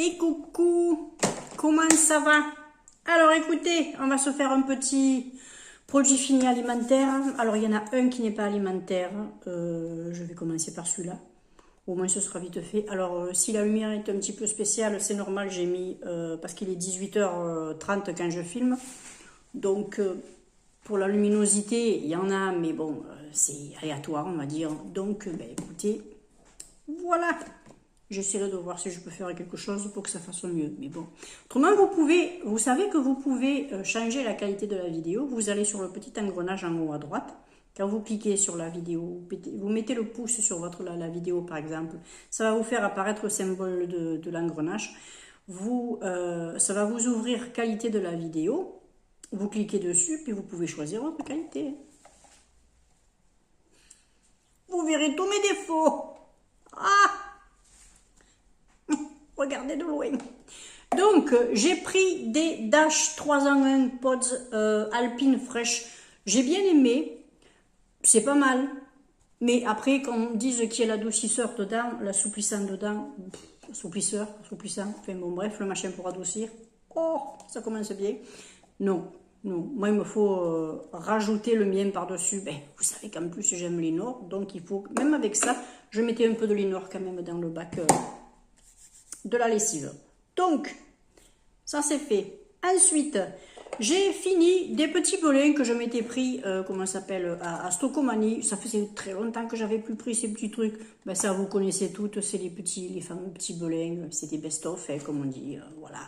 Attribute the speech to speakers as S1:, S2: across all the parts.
S1: Et coucou, comment ça va? Alors écoutez, on va se faire un petit produit fini alimentaire. Alors il y en a un qui n'est pas alimentaire, je vais commencer par celui-là. Au moins ce sera vite fait. Alors si la lumière est un petit peu spéciale, c'est normal, j'ai mis, parce qu'il est 18h30 quand je filme. Donc pour la luminosité, il y en a, mais bon, c'est aléatoire on va dire. Donc écoutez, voilà. J'essaierai de voir si je peux faire quelque chose pour que ça fasse mieux. Mais bon. Autrement, vous savez que vous pouvez changer la qualité de la vidéo. Vous allez sur le petit engrenage en haut à droite. Quand vous cliquez sur la vidéo, vous mettez le pouce sur la vidéo par exemple. Ça va vous faire apparaître le symbole de l'engrenage. Ça va vous ouvrir qualité de la vidéo. Vous cliquez dessus, puis vous pouvez choisir votre qualité. Vous verrez tous mes défauts. Ah! Regardez de loin. Donc, j'ai pris des Dash 3 en 1 Pods Alpine Fresh. J'ai bien aimé. C'est pas mal. Mais après, quand on dise qu'il y a l'adoucisseur dedans, l'assouplissant dedans, assouplissant, enfin bon, bref, le machin pour adoucir. Oh, ça commence bien. Non, non. Moi, il me faut rajouter le mien par-dessus. Vous savez qu'en plus, j'aime Linor. Donc, il faut, même avec ça, je mettais un peu de Linor quand même dans le bac de la lessive. Donc, ça c'est fait. Ensuite, j'ai fini des petits belins que je m'étais pris, comment ça s'appelle, à Stocomanie. Ça faisait très longtemps que j'avais plus pris ces petits trucs. Ça, vous connaissez toutes, c'est les fameux petits belins. C'est des best-of, comme on dit. Voilà.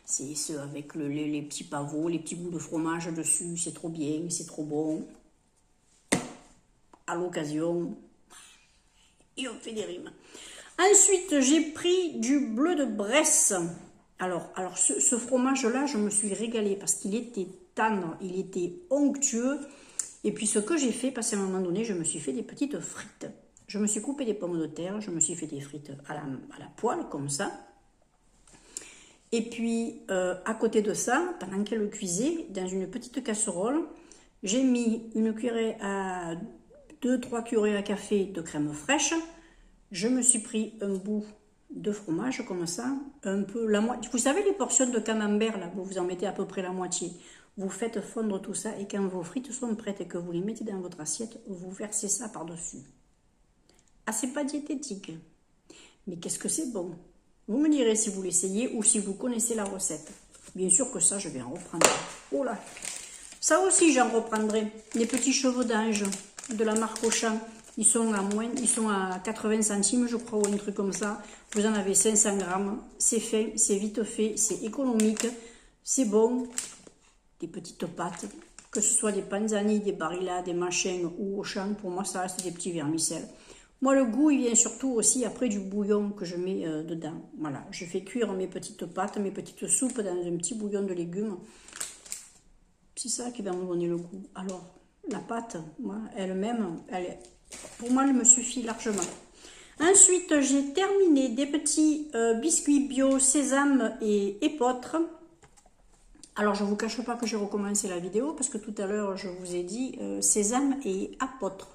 S1: C'est ceux avec les petits pavots, les petits bouts de fromage dessus. C'est trop bien, c'est trop bon. À l'occasion. Et on fait des rimes. Ensuite, j'ai pris du bleu de Bresse. Alors ce fromage-là, je me suis régalée parce qu'il était tendre, il était onctueux. Et puis ce que j'ai fait, parce qu'à un moment donné, je me suis fait des petites frites. Je me suis coupé des pommes de terre, je me suis fait des frites à la poêle, comme ça. Et puis, à côté de ça, pendant qu'elle cuisait, dans une petite casserole, j'ai mis une cuillerée à 2-3 cuillerées à café de crème fraîche. Je me suis pris un bout de fromage comme ça, un peu la moitié. Vous savez les portions de camembert là, vous en mettez à peu près la moitié. Vous faites fondre tout ça et quand vos frites sont prêtes et que vous les mettez dans votre assiette, vous versez ça par-dessus. Ah, c'est pas diététique, mais qu'est-ce que c'est bon. Vous me direz si vous l'essayez ou si vous connaissez la recette. Bien sûr que ça, je vais en reprendre. Oh là, ça aussi j'en reprendrai. Les petits cheveux d'ange de la marque Auchan. Ils sont à 80 centimes, je crois, ou un truc comme ça. Vous en avez 500 grammes. C'est fin, c'est vite fait, c'est économique, c'est bon. Des petites pâtes, que ce soit des panzani, des Barilla, des machins ou Auchan, pour moi, ça reste des petits vermicelles. Moi, le goût, il vient surtout aussi après du bouillon que je mets dedans. Voilà, je fais cuire mes petites pâtes, mes petites soupes dans un petit bouillon de légumes. C'est ça qui va me donner le goût. Alors, la pâte, moi, elle-même, pour moi, elle me suffit largement. Ensuite, j'ai terminé des petits biscuits bio sésame et épeautre. Alors, je ne vous cache pas que j'ai recommencé la vidéo parce que tout à l'heure, je vous ai dit sésame et apôtre.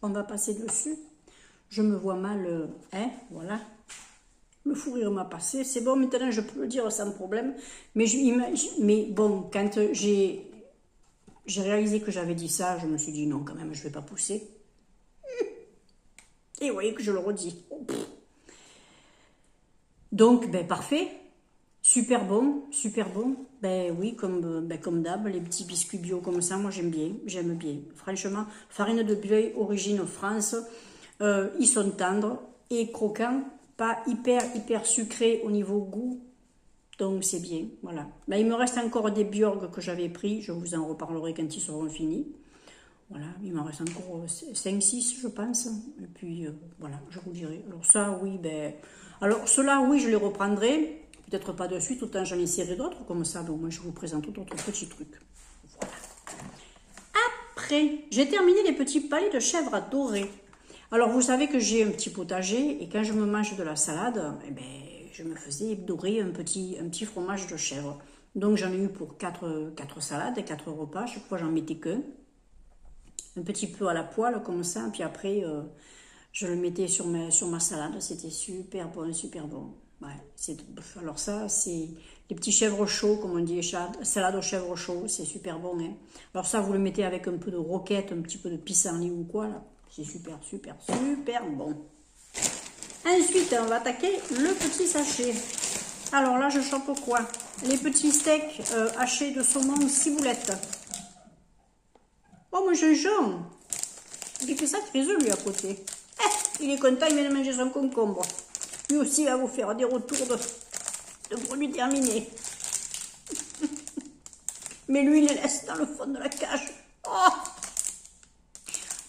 S1: On va passer dessus. Je me vois mal, voilà. Le fou rire m'a passé. C'est bon, maintenant, je peux le dire sans problème. Mais bon, quand j'ai réalisé que j'avais dit ça, je me suis dit non, quand même, je ne vais pas pousser. Et vous voyez que je le redis. Donc, parfait. Super bon, super bon. Oui, comme d'hab, les petits biscuits bio comme ça, moi j'aime bien. Franchement, farine de blé, origine France. Ils sont tendres et croquants. Pas hyper sucrés au niveau goût. Donc c'est bien, voilà. Il me reste encore des Björg que j'avais pris. Je vous en reparlerai quand ils seront finis. Voilà, il m'en reste encore 5-6 je pense. Et puis voilà, je vous dirai. Alors ça, oui, alors ceux-là, oui, je les reprendrai. Peut-être pas de suite, autant j'en essaierai d'autres. Comme ça, moi je vous présente d'autres petits trucs. Voilà. Après, j'ai terminé les petits palais de chèvre à dorer. Alors vous savez que j'ai un petit potager et quand je me mange de la salade, je me faisais dorer un petit fromage de chèvre. Donc j'en ai eu pour 4 salades, 4 repas. Chaque fois j'en mettais qu'un. Un petit peu à la poêle comme ça. Puis après Je le mettais sur ma salade, c'était super bon, super bon. Ouais, alors ça, c'est les petits chèvres chauds, comme on dit, salade aux chèvres chauds, c'est super bon. Hein. Alors ça, vous le mettez avec un peu de roquette, un petit peu de pissenlit ou quoi, là. C'est super, super, super bon. Ensuite, on va attaquer le petit sachet. Alors là, je chope quoi? Les petits steaks hachés de saumon ciboulette. Oh, mon gingembre! Il fait ça très lui à côté. Il est content, il vient de manger son concombre. Lui aussi, il va vous faire des retours de produits terminés. Mais lui, il les laisse dans le fond de la cage. Oh!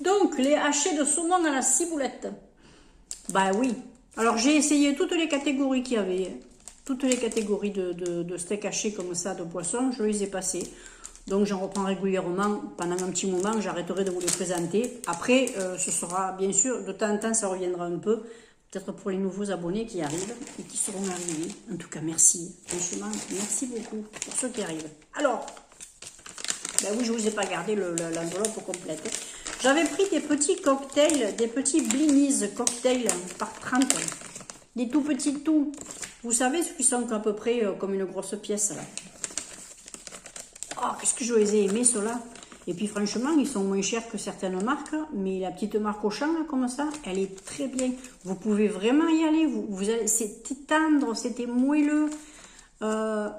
S1: Donc, les hachés de saumon à la ciboulette. Bah oui. Alors, j'ai essayé toutes les catégories qu'il y avait. Toutes les catégories de steak haché comme ça, de poisson, je les ai passées. Donc, j'en reprends régulièrement pendant un petit moment. J'arrêterai de vous les présenter. Après, ce sera, bien sûr, de temps en temps, ça reviendra un peu. Peut-être pour les nouveaux abonnés qui arrivent et qui seront arrivés. En tout cas, merci. Franchement, merci beaucoup pour ceux qui arrivent. Alors, ben oui, je ne vous ai pas gardé l'enveloppe complète. J'avais pris des petits cocktails, des petits blinis cocktails par 30. Des tout petits tout. Vous savez, ceux qui sont à peu près comme une grosse pièce là. Oh, qu'est-ce que je les ai aimés ceux-là. Et puis franchement, ils sont moins chers que certaines marques. Mais la petite marque Auchan, là, comme ça, elle est très bien. Vous pouvez vraiment y aller. Allez, c'était tendre, c'était moelleux. Mais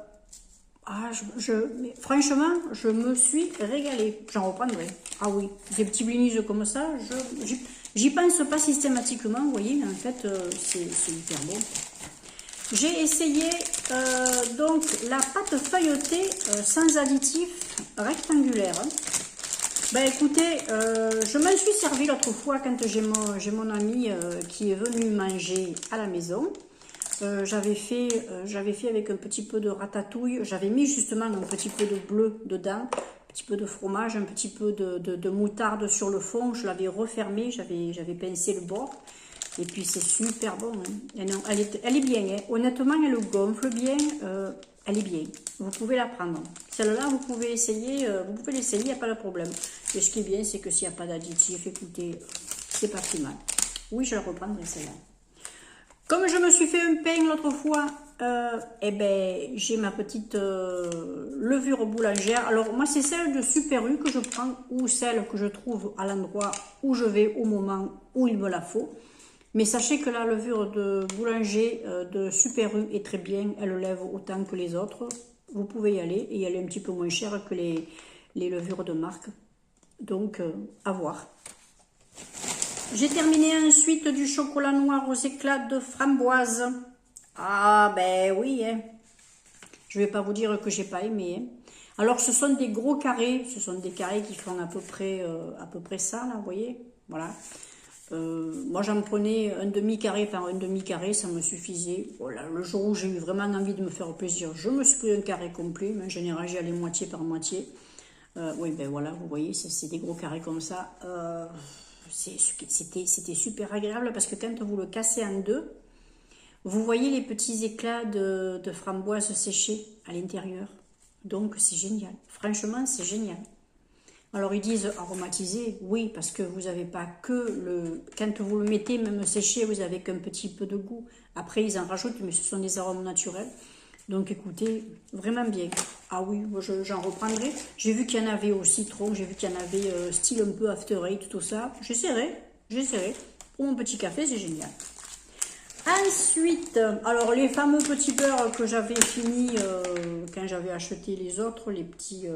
S1: franchement, je me suis régalée. J'en reprendrai. Ah oui, des petits blinis comme ça, j'y pense pas systématiquement, vous voyez, mais en fait, c'est hyper bon. J'ai essayé donc la pâte feuilletée sans additifs rectangulaire. Ben écoutez, je m'en suis servi l'autre fois quand j'ai mon ami qui est venu manger à la maison. J'avais fait avec un petit peu de ratatouille. J'avais mis justement un petit peu de bleu dedans, un petit peu de fromage, un petit peu de moutarde sur le fond. Je l'avais refermé, j'avais pincé le bord. Et puis c'est super bon. Hein. Elle est bien. Hein. Honnêtement, elle gonfle bien. Elle est bien. Vous pouvez la prendre. Celle-là, vous pouvez essayer. Vous pouvez l'essayer, il n'y a pas de problème. Et ce qui est bien, c'est que s'il n'y a pas d'additif, écoutez, c'est pas si mal. Oui, je la reprendrai celle-là. Comme je me suis fait un pain l'autre fois, eh ben, j'ai ma petite levure boulangère. Alors moi, c'est celle de Super U que je prends ou celle que je trouve à l'endroit où je vais au moment où il me la faut. Mais sachez que la levure de boulanger de Super U est très bien. Elle lève autant que les autres. Vous pouvez y aller et elle est un petit peu moins chère que les levures de marque. Donc, à voir. J'ai terminé ensuite du chocolat noir aux éclats de framboise. Ah ben oui, hein. Je ne vais pas vous dire que j'ai pas aimé. Hein. Alors ce sont des gros carrés, ce sont des carrés qui font à peu près ça, là, vous voyez. Voilà. Moi j'en prenais un demi-carré, enfin un demi-carré, ça me suffisait. Voilà, le jour où j'ai eu vraiment envie de me faire plaisir, je me suis pris un carré complet, mais en général j'y allais moitié par moitié. Oui, ben voilà, vous voyez, c'est des gros carrés comme ça. C'était super agréable parce que quand vous le cassez en deux, vous voyez les petits éclats de framboise séchées à l'intérieur. Donc c'est génial. Franchement, c'est génial. Alors ils disent aromatisé, oui, parce que vous n'avez pas que quand vous le mettez même séché, vous avez qu'un petit peu de goût. Après ils en rajoutent, mais ce sont des arômes naturels. Donc écoutez, vraiment bien. Ah oui, j'en reprendrai. J'ai vu qu'il y en avait au citron, j'ai vu qu'il y en avait style un peu After Eight, tout ça. J'essaierai. Pour mon petit café, c'est génial. Ensuite, alors les fameux petits beurres que j'avais fini quand j'avais acheté les autres, les petits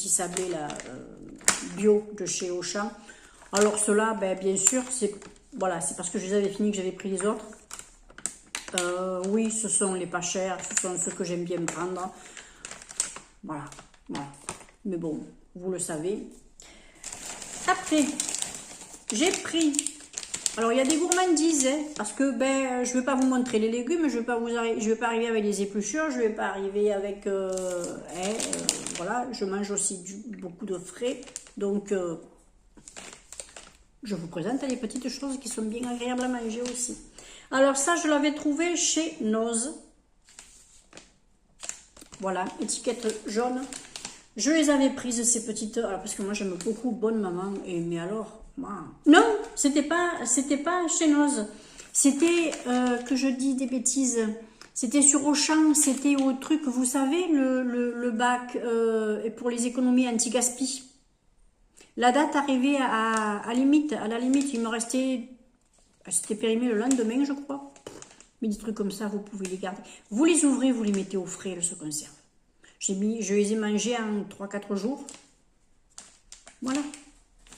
S1: sablés là, bio de chez Auchan. Alors ceux-là, ben, bien sûr, c'est parce que je les avais finis que j'avais pris les autres. Oui, ce sont les pas chers, ce sont ceux que j'aime bien prendre. Voilà. Mais bon, vous le savez. Après, j'ai pris... Alors, il y a des gourmandises, hein, parce que ben, je ne vais pas vous montrer les légumes, je ne vais pas arriver avec les épluchures, je ne vais pas arriver avec... voilà, je mange aussi beaucoup de frais, donc je vous présente les petites choses qui sont bien agréables à manger aussi. Alors ça, je l'avais trouvé chez Noz. Voilà, étiquette jaune. Je les avais prises, ces petites... Alors, parce que moi, j'aime beaucoup Bonne Maman. Et, mais alors, moi... Non, c'était pas chez Noz. C'était, que je dis des bêtises, c'était sur Auchan, c'était au truc, vous savez, le bac pour les économies anti-gaspi. La date arrivait à la limite, il me restait... C'était périmé le lendemain, je crois. Mais des trucs comme ça, vous pouvez les garder. Vous les ouvrez, vous les mettez au frais, elles se conservent. Je les ai mangés en 3-4 jours. Voilà.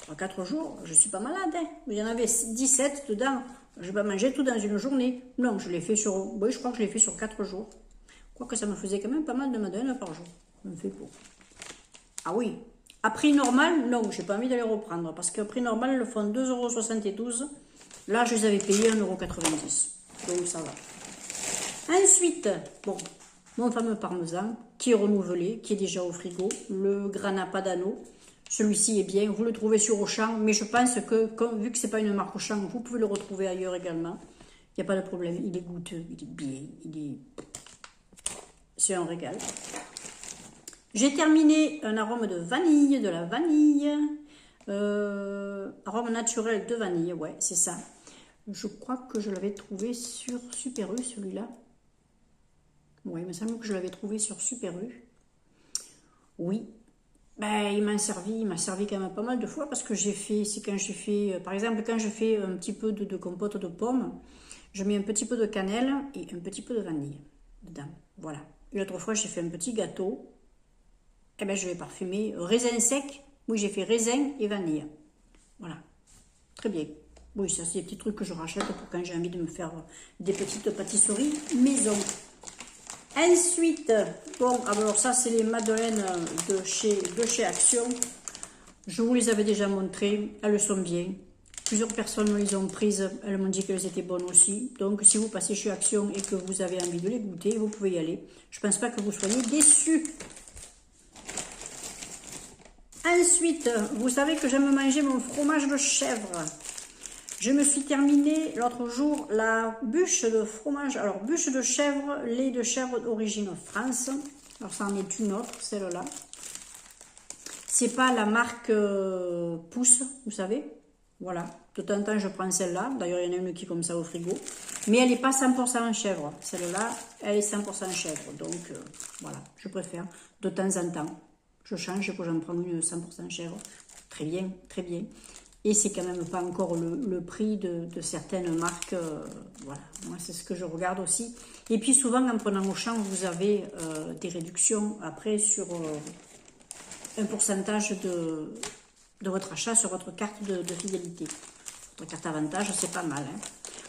S1: 3-4 jours, je suis pas malade. Hein. Il y en avait 17 dedans. Je vais pas manger tout dans une journée. Non, je l'ai fait sur... Oui, je crois que je l'ai fait sur 4 jours. Quoique ça me faisait quand même pas mal de madeleine par jour. Ça me fait pour. Ah oui. À prix normal, non, j'ai pas envie de les reprendre. Parce qu'à prix normal, elles font 2,72 €. Là, je les avais payés 1,90 €. Donc ça va. Ensuite, bon, mon fameux parmesan, qui est renouvelé, qui est déjà au frigo. Le Grana Padano. Celui-ci est bien, vous le trouvez sur Auchan, mais je pense que, vu que ce n'est pas une marque Auchan, vous pouvez le retrouver ailleurs également. Il n'y a pas de problème, il est goûteux, il est bien, c'est un régal. J'ai terminé un arôme de vanille, de la vanille, arôme naturel de vanille, ouais, c'est ça. Je crois que je l'avais trouvé sur Super U, celui-là. Ouais, il me semble que je l'avais trouvé sur Super U. Oui. Ben, il m'a servi quand même pas mal de fois parce que j'ai fait, c'est quand j'ai fait, par exemple, quand je fais un petit peu de compote de pommes, je mets un petit peu de cannelle et un petit peu de vanille dedans. Voilà. L'autre fois, j'ai fait un petit gâteau. Et ben, je vais parfumer raisin sec. Oui, j'ai fait raisin et vanille. Voilà. Très bien. Oui, ça, c'est des petits trucs que je rachète pour quand j'ai envie de me faire des petites pâtisseries maison. Ensuite, bon, alors ça c'est les madeleines de chez Action. Je vous les avais déjà montrées, elles sont bien. Plusieurs personnes me les ont prises, elles m'ont dit qu'elles étaient bonnes aussi. Donc si vous passez chez Action et que vous avez envie de les goûter, vous pouvez y aller. Je ne pense pas que vous soyez déçus. Ensuite, vous savez que j'aime manger mon fromage de chèvre. Je me suis terminé l'autre jour la bûche de fromage, alors bûche de chèvre, lait de chèvre d'origine France. Alors ça en est une autre, celle-là. C'est pas la marque Pouce, vous savez. Voilà, de temps en temps je prends celle-là. D'ailleurs il y en a une qui est comme ça au frigo. Mais elle n'est pas 100% chèvre. Celle-là, elle est 100% chèvre. Donc voilà, je préfère de temps en temps. Je change pour j'en prends une 100% chèvre. Très bien, très bien. Et c'est quand même pas encore le prix de certaines marques. Voilà, moi c'est ce que je regarde aussi. Et puis souvent en prenant au champ, vous avez des réductions après sur un pourcentage de votre achat sur votre carte de fidélité. Votre carte avantage, c'est pas mal. Hein.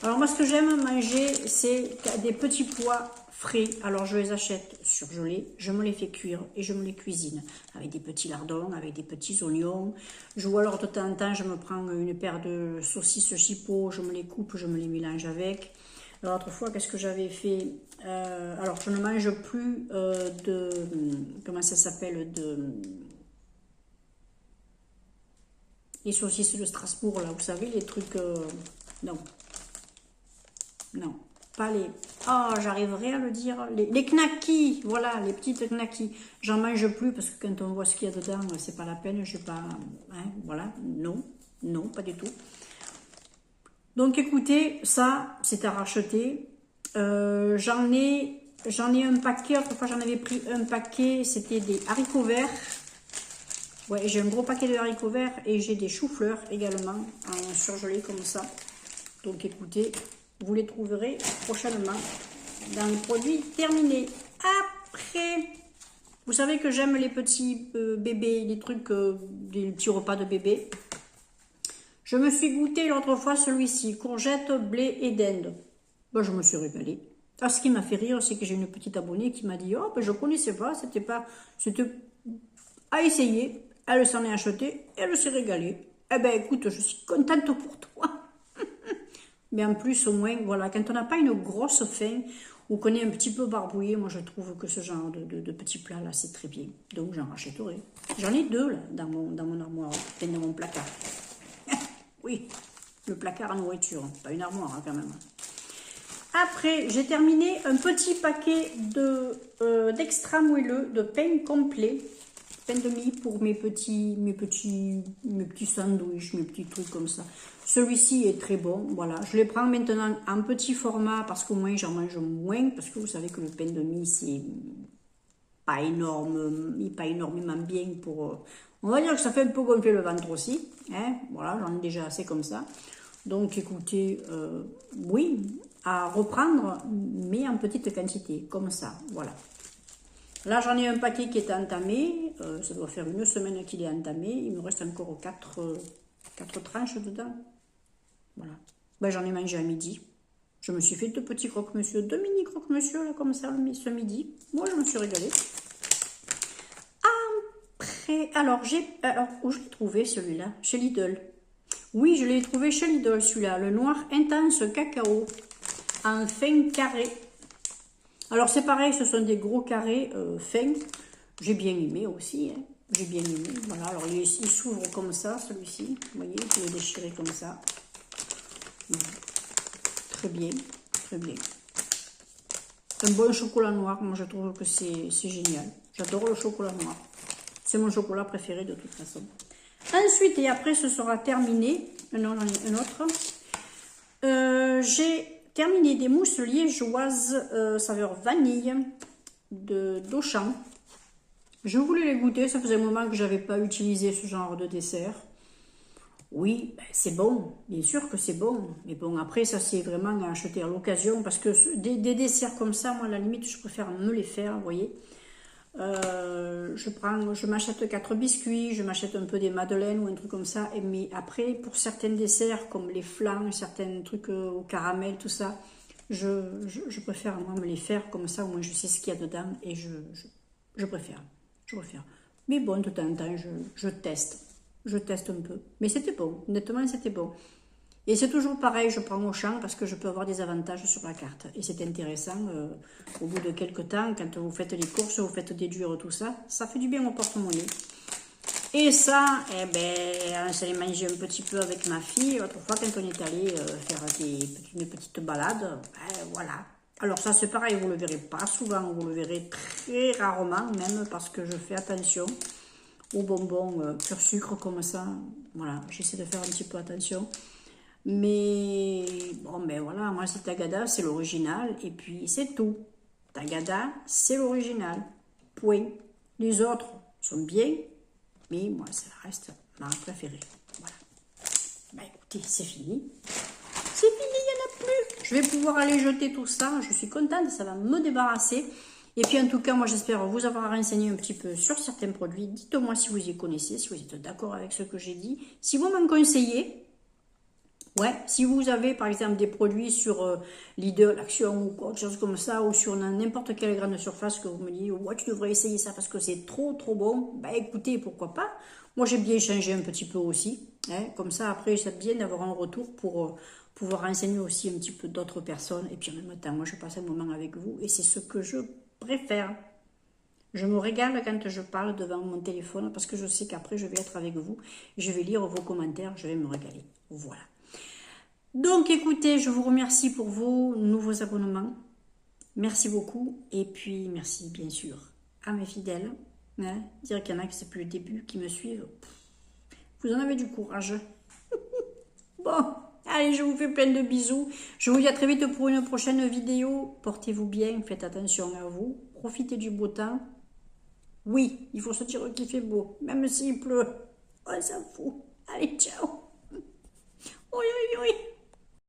S1: Alors moi ce que j'aime manger, c'est des petits pois frais. Alors je les achète surgelés, je me les fais cuire et je me les cuisine avec des petits lardons, avec des petits oignons. Ou alors de temps en temps, je me prends une paire de saucisses chipot, je me les coupe, je me les mélange avec. L'autre fois, qu'est-ce que j'avais fait alors je ne mange plus comment ça s'appelle, les saucisses de Strasbourg, là, vous savez, les trucs... non. Non. Pas les... Oh, j'arriverai à le dire. Les knackis, voilà, les petites knackis. J'en mange plus parce que quand on voit ce qu'il y a dedans, c'est pas la peine. Je sais pas... Hein, voilà, non. Non, pas du tout. Donc, écoutez, ça, c'est à racheter. J'en ai un paquet. Autrefois, j'en avais pris un paquet. C'était des haricots verts. Ouais, j'ai un gros paquet de haricots verts et j'ai des choux-fleurs également en surgelé comme ça. Donc écoutez, vous les trouverez prochainement dans les produits terminés. Après, vous savez que j'aime les petits bébés, les trucs, des petits repas de bébé. Je me suis goûté l'autre fois celui-ci, courgettes, blé et dinde. Ben, je me suis régalée. Alors, ce qui m'a fait rire, c'est que j'ai une petite abonnée qui m'a dit, oh, ben, je connaissais pas, c'était à essayer. Elle s'en est achetée, elle s'est régalée. Eh ben écoute, je suis contente pour toi. Mais en plus, au moins, voilà, quand on n'a pas une grosse faim ou qu'on est un petit peu barbouillé, moi je trouve que ce genre de petits plats là, c'est très bien. Donc j'en rachèterai. J'en ai deux là, dans mon armoire, dans mon placard. Oui, le placard à nourriture, pas une armoire hein, quand même. Après, j'ai terminé un petit paquet d'extra moelleux, de pain complet. pain de mie pour mes petits sandwichs, mes petits trucs comme ça. Celui-ci est très bon, voilà. Je les prends maintenant en petit format parce qu'au moins j'en mange moins, parce que vous savez que le pain de mie c'est pas énorme, pas énormément bien pour... on va dire que ça fait un peu gonfler le ventre aussi, hein. Voilà, j'en ai déjà assez comme ça. Donc écoutez, oui, à reprendre, mais en petite quantité, comme ça, voilà. Là, j'en ai un paquet qui est entamé. Ça doit faire une semaine qu'il est entamé. Il me reste encore 4 tranches dedans. Voilà. Ben, j'en ai mangé à midi. Je me suis fait 2 petits croque-monsieur, 2 mini croque-monsieur, là, comme ça, ce midi. Moi, je me suis régalée. Après, alors, où je l'ai trouvé, celui-là? Chez Lidl. Oui, je l'ai trouvé chez Lidl, celui-là. Le noir intense cacao. En fin carré. Alors c'est pareil, ce sont des gros carrés fins. J'ai bien aimé aussi, hein. J'ai bien aimé. Voilà, alors il s'ouvre comme ça, celui-ci. Vous voyez, je peux le déchirer comme ça. Voilà. Très bien, très bien. Un bon chocolat noir, moi je trouve que c'est génial. J'adore le chocolat noir. C'est mon chocolat préféré de toute façon. Ensuite, et après ce sera terminé. Non, j'en ai un autre. J'ai terminé des mousses liégeoises saveur vanille d'Auchan. Je voulais les goûter, ça faisait un moment que j'avais pas utilisé ce genre de dessert. Oui, ben c'est bon, bien sûr que c'est bon. Mais bon, après, ça c'est vraiment à acheter à l'occasion. Parce que des desserts comme ça, moi à la limite, je préfère me les faire, vous voyez. Je m'achète 4 biscuits, je m'achète un peu des madeleines ou un truc comme ça, mais après pour certains desserts comme les flans, certains trucs au caramel, tout ça, je préfère moi me les faire comme ça, au moins je sais ce qu'il y a dedans et je préfère, mais bon, de temps en temps je teste un peu, mais c'était bon, honnêtement c'était bon. Et c'est toujours pareil, je prends au champ parce que je peux avoir des avantages sur la carte. Et c'est intéressant, au bout de quelques temps, quand vous faites les courses, vous faites déduire tout ça, ça fait du bien au porte-monnaie. Et ça, eh ben, on s'est mangé un petit peu avec ma fille, autrefois quand on est allé faire une petite balade, ben, voilà. Alors ça c'est pareil, vous le verrez pas souvent, vous le verrez très rarement même, parce que je fais attention aux bonbons pur sucre comme ça. Voilà, j'essaie de faire un petit peu attention. Mais bon, ben voilà, moi c'est Tagada, c'est l'original, et puis c'est tout. Tagada, c'est l'original. Point. Les autres sont bien, mais moi ça reste ma préférée. Voilà. Ben écoutez, c'est fini. C'est fini, il n'y en a plus. Je vais pouvoir aller jeter tout ça. Je suis contente, ça va me débarrasser. Et puis en tout cas, moi j'espère vous avoir renseigné un petit peu sur certains produits. Dites-moi si vous y connaissez, si vous êtes d'accord avec ce que j'ai dit. Si vous m'en conseillez. Ouais, si vous avez par exemple des produits sur Lidl, Action ou autre chose comme ça, ou sur n'importe quelle grande surface que vous me dites, ouais, tu devrais essayer ça parce que c'est trop bon, bah écoutez, pourquoi pas. Moi j'ai bien changé un petit peu aussi, hein, comme ça après c'est bien d'avoir un retour pour pouvoir renseigner aussi un petit peu d'autres personnes. Et puis en même temps, moi je passe un moment avec vous et c'est ce que je préfère. Je me régale quand je parle devant mon téléphone parce que je sais qu'après je vais être avec vous, je vais lire vos commentaires, je vais me régaler. Voilà. Donc écoutez, je vous remercie pour vos nouveaux abonnements. Merci beaucoup. Et puis merci bien sûr à mes fidèles. Hein, dire qu'il y en a qui c'est depuis le début, qui me suivent. Vous en avez du courage. Bon, allez, je vous fais plein de bisous. Je vous dis à très vite pour une prochaine vidéo. Portez-vous bien, faites attention à vous. Profitez du beau temps. Oui, il faut se dire qu'il fait beau. Même s'il pleut, on s'en fout. Allez, ciao.